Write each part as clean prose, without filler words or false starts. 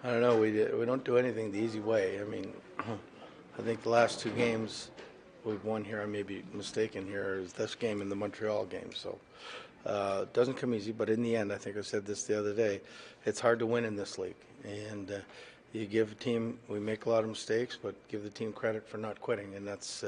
I don't know. We don't do anything the easy way. I mean, I think the last two games we've won here, I may be mistaken here, is this game and the Montreal game. So it doesn't come easy, but in the end, I think I said this the other day, it's hard to win in this league. And you give a team, we make a lot of mistakes, but give the team credit for not quitting, and that's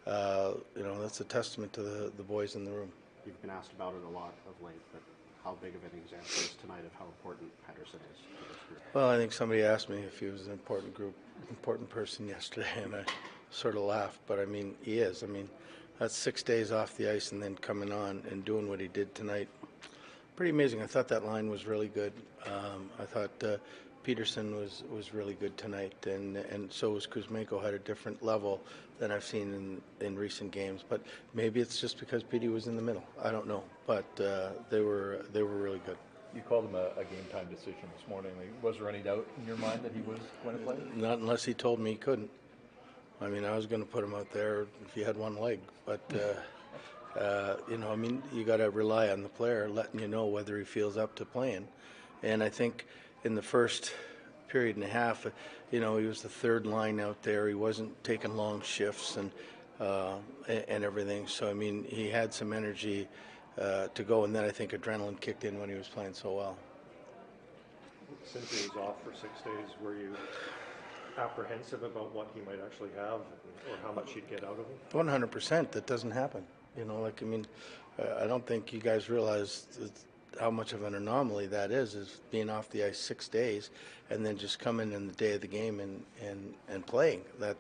that's a testament to the boys in the room. You've been asked about it a lot of late, but how big of an example is tonight of how important Patterson is to this group? Well, I think somebody asked me if he was an important person yesterday, and I sort of laughed. But I mean, he is. I mean, that's 6 days off the ice and then coming on and doing what he did tonight. Pretty amazing. I thought that line was really good. I thought Patterson was really good tonight, and so was Kuzmenko. Had a different level than I've seen in recent games. But maybe it's just because Petey was in the middle. I don't know, but they were really good. You called him a game time decision this morning. Was there any doubt in your mind that he was going to play? Not unless he told me he couldn't. I mean, I was going to put him out there if he had one leg, but. I mean, you got to rely on the player letting you know whether he feels up to playing. And I think in the first period and a half, he was the third line out there. He wasn't taking long shifts and everything. So, I mean, he had some energy to go. And then I think adrenaline kicked in when he was playing so well. Since he was off for 6 days, were you apprehensive about what he might actually have or how much he'd get out of him? 100%. That doesn't happen. I don't think you guys realize how much of an anomaly that is being off the ice 6 days and then just coming in the day of the game and playing. That,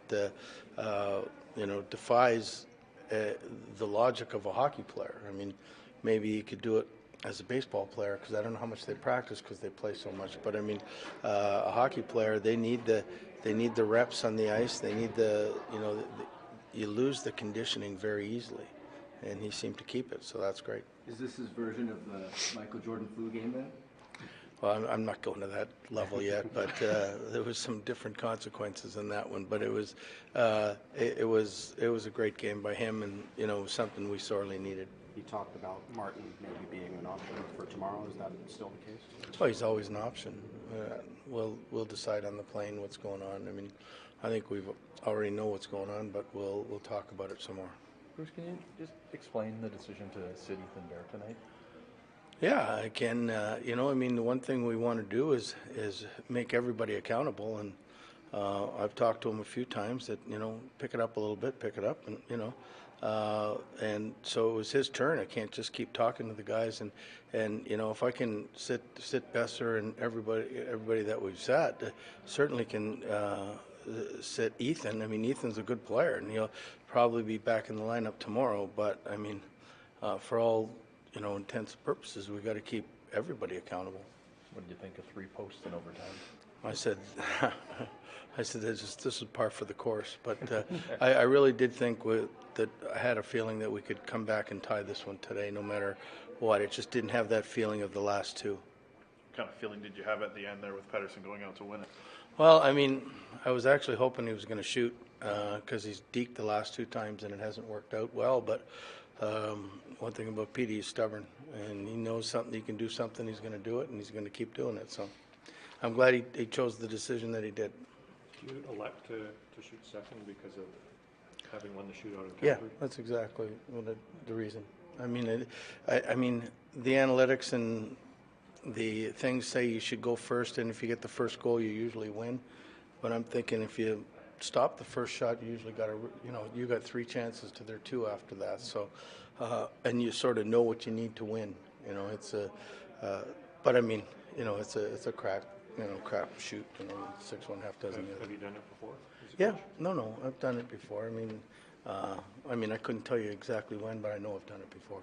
defies the logic of a hockey player. I mean, maybe you could do it as a baseball player because I don't know how much they practice because they play so much. But, I mean, a hockey player, they need the reps on the ice. They need you lose the conditioning very easily. And he seemed to keep it, so that's great. Is this his version of the Michael Jordan flu game then? Well, I'm not going to that level yet, but there was some different consequences in that one. But it was a great game by him, and it was something we sorely needed. You talked about Martin maybe being an option for tomorrow. Is that still the case? Well, he's always an option. We'll decide on the plane what's going on. I mean, I think we already know what's going on, but we'll talk about it some more. Bruce, can you just explain the decision to sit Ethan Bear tonight? Yeah, I can. The one thing we want to do is make everybody accountable, and I've talked to him a few times that pick it up a little bit, pick it up, and and so it was his turn. I can't just keep talking to the guys, and if I can sit Besser and everybody that we've sat, certainly can. Sit Ethan. I mean, Ethan's a good player, and he'll probably be back in the lineup tomorrow. But I mean, for all intents and purposes, we got to keep everybody accountable. What did you think of 3 posts in overtime? I said, this is par for the course. But I really did think that I had a feeling that we could come back and tie this one today, no matter what. It just didn't have that feeling of the last two. What kind of feeling did you have at the end there with Patterson going out to win it? Well, I mean, I was actually hoping he was going to shoot because he's deked the last 2 times and it hasn't worked out well. But one thing about Petey, he's stubborn, and he knows something. He can do something. He's going to do it, and he's going to keep doing it. So I'm glad he chose the decision that he did. Do you elect to shoot second because of having won the shootout in Calgary? Yeah, that's exactly the reason. I mean, I mean, the analytics and the things say you should go first, and if you get the first goal, you usually win. But I'm thinking if you stop the first shot, you usually got you got 3 chances to their 2 after that. So, and you sort of know what you need to win. It's a, but I mean, it's a crap shoot. 6-1 half dozen. Have you done it before? Yeah, no, I've done it before. I mean, I couldn't tell you exactly when, but I know I've done it before.